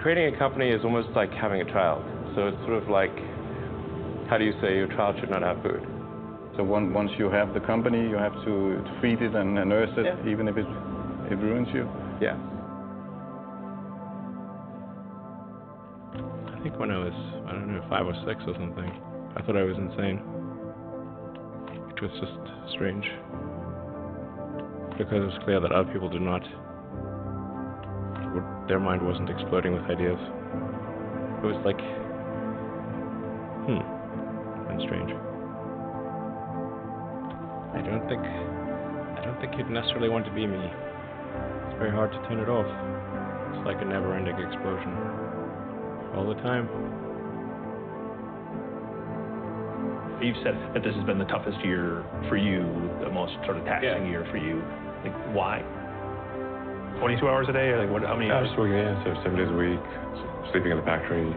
creating a company is almost like having a child. So it's sort of like, how do you say your child should not have food? So once you have the company, you have to feed it and nurse it, even if it ruins you? Yeah. I think when I was, I don't know, 5 or 6 or something, I thought I was insane. It was just strange. Because it was clear that other people did not, their mind wasn't exploding with ideas. It was like, and strange. I don't think you'd necessarily want to be me. It's very hard to turn it off. It's like a never-ending explosion. All the time. You've said that this has been the toughest year for you, the most sort of taxing year for you. Like, why? 22 hours a day, or like what? How many hours? Just working, so 7 days a week, sleeping in the factory.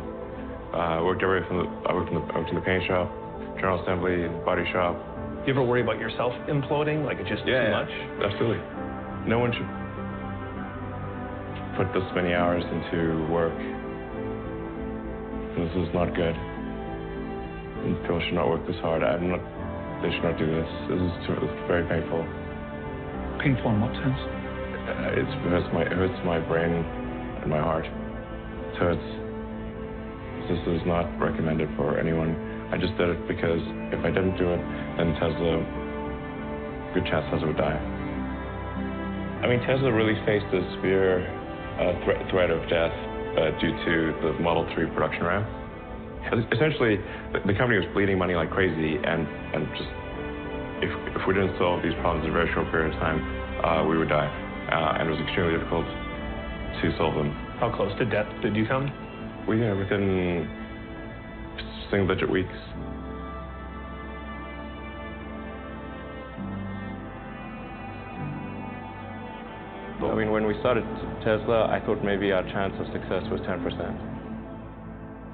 I worked in the paint shop, general assembly, body shop. Do you ever worry about yourself imploding? Like it's just too much? Absolutely. No one should put this many hours into work. This is not good. And people should not work this hard. They should not do this. It's very painful. Painful in what sense? It hurts my brain and my heart. So this is not recommended for anyone. I just did it because if I didn't do it, then good chance Tesla would die. I mean, Tesla really faced a severe threat of death due to the Model 3 production ramp. Essentially, the company was bleeding money like crazy, and just if we didn't solve these problems in a very short period of time, we would die. And it was extremely difficult to solve them. How close to death did you come? Within single-digit weeks. I mean, when we started Tesla, I thought maybe our chance of success was 10%.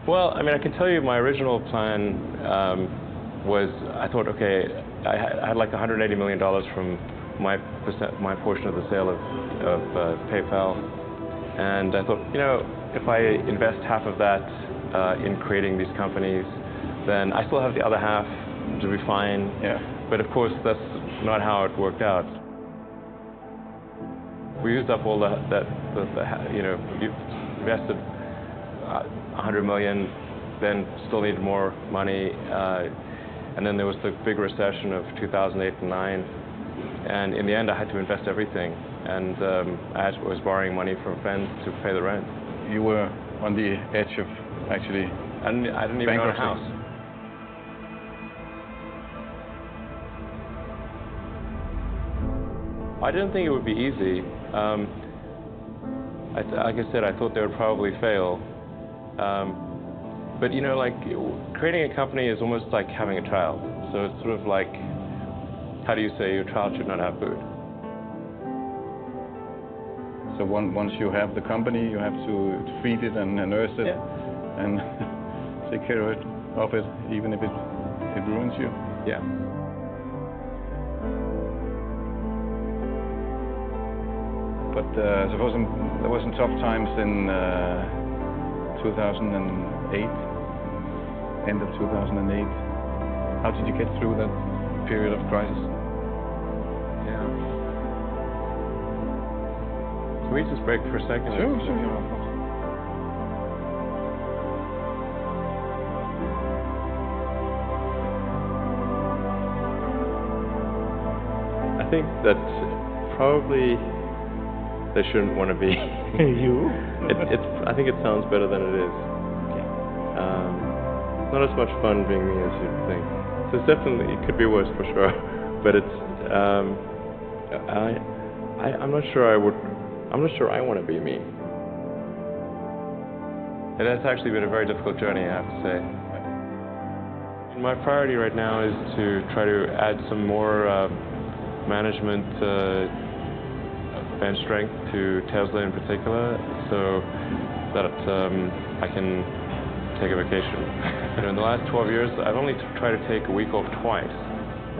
Well, I mean, I can tell you my original plan was, I thought, okay, I had like $180 million from my portion of the sale of PayPal, and I thought, you know, if I invest half of that in creating these companies, then I still have the other half to be fine. Yeah. But of course, that's not how it worked out. We used up all you invested $100 million, then still needed more money, and then there was the big recession of 2008 and 9, and in the end I had to invest everything, and I was borrowing money from friends to pay the rent. You were on the edge of actually I didn't even own a house. I didn't think it would be easy. Like I said, I thought they would probably fail. But you know, like creating a company is almost like having a child. So it's sort of like, how do you say your child should not have food? So once you have the company, you have to feed it and nurse it and take care of it, even if it ruins you. Yeah. But suppose there were some tough times in 2008, end of 2008. How did you get through that period of crisis? Yeah. Can we just break for a second? Sure, of course. I think that probably they shouldn't want to be. You? I think it sounds better than it is. Not as much fun being me as you'd think. So it's definitely, it could be worse for sure. But it's, I'm not sure I want to be me. And that's actually been a very difficult journey, I have to say. My priority right now is to try to add some more management bench strength to Tesla in particular, so that I can take a vacation. You know, in the last 12 years, I've only tried to take a week off twice.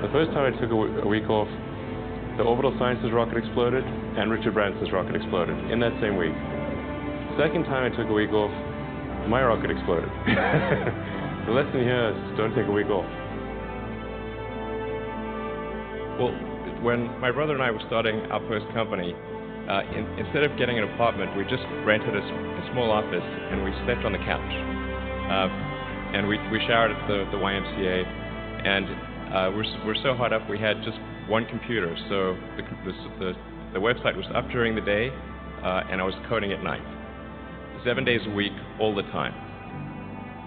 The first time I took a week off, the Orbital Sciences rocket exploded, and Richard Branson's rocket exploded in that same week. second time I took a week off, my rocket exploded. The lesson here is don't take a week off. Well, when my brother and I were starting our first company, instead of getting an apartment, we just rented a small office and we slept on the couch. And we showered at the YMCA, and we're so hot up we had just one computer. So the website was up during the day, and I was coding at night, 7 days a week, all the time.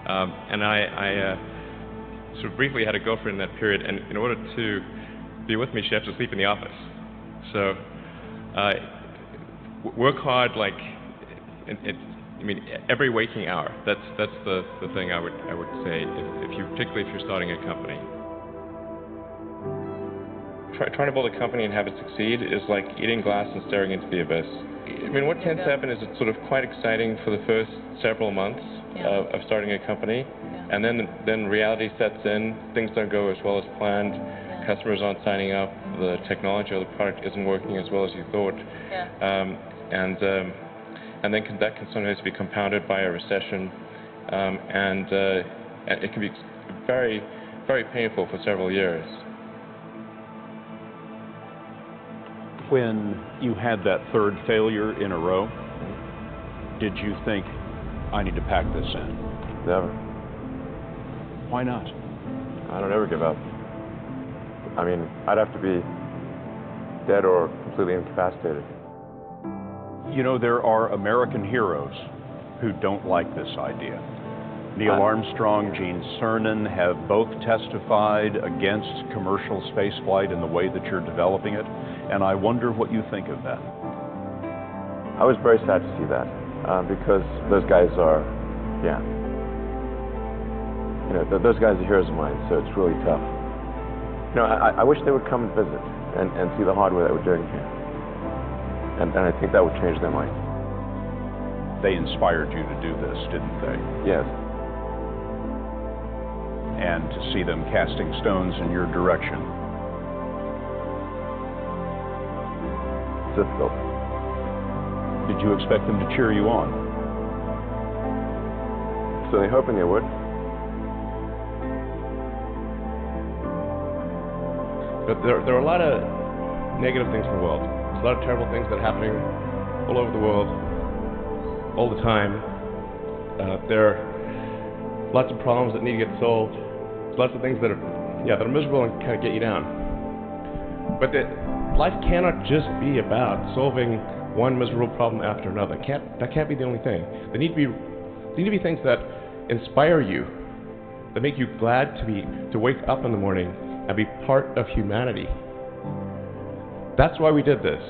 And I sort of briefly had a girlfriend in that period, and in order to be with me, she had to sleep in the office. So work hard, like I mean, every waking hour. That's the thing I would say, particularly if you're starting a company. Trying to build a company and have it succeed is like eating glass and staring into the abyss. I mean, what tends to happen is it's sort of quite exciting for the first several months of starting a company, and then reality sets in. Things don't go as well as planned. Customers aren't signing up. The technology or the product isn't working as well as you thought. And then that can sometimes be compounded by a recession, and it can be very, very painful for several years. When you had that third failure in a row, did you think, I need to pack this in? Never. Why not? I don't ever give up. I mean, I'd have to be dead or completely incapacitated. You know, there are American heroes who don't like this idea. Neil Armstrong, Gene Cernan have both testified against commercial spaceflight in the way that you're developing it, and I wonder what you think of that. I was very sad to see that, because those guys are, those guys are heroes of mine, so it's really tough. You know, I wish they would come and visit and see the hardware that we're doing here. And I think that would change their mind. They inspired you to do this, didn't they? Yes. And to see them casting stones in your direction. Difficult. Did you expect them to cheer you on? Certainly hoping they would. But there are a lot of negative things in the world. There's a lot of terrible things that are happening all over the world, all the time. There are lots of problems that need to get solved. There's lots of things that are miserable and kind of get you down. But life cannot just be about solving one miserable problem after another. That can't be the only thing. There need to be things that inspire you, that make you glad to wake up in the morning and be part of humanity. That's why we did this.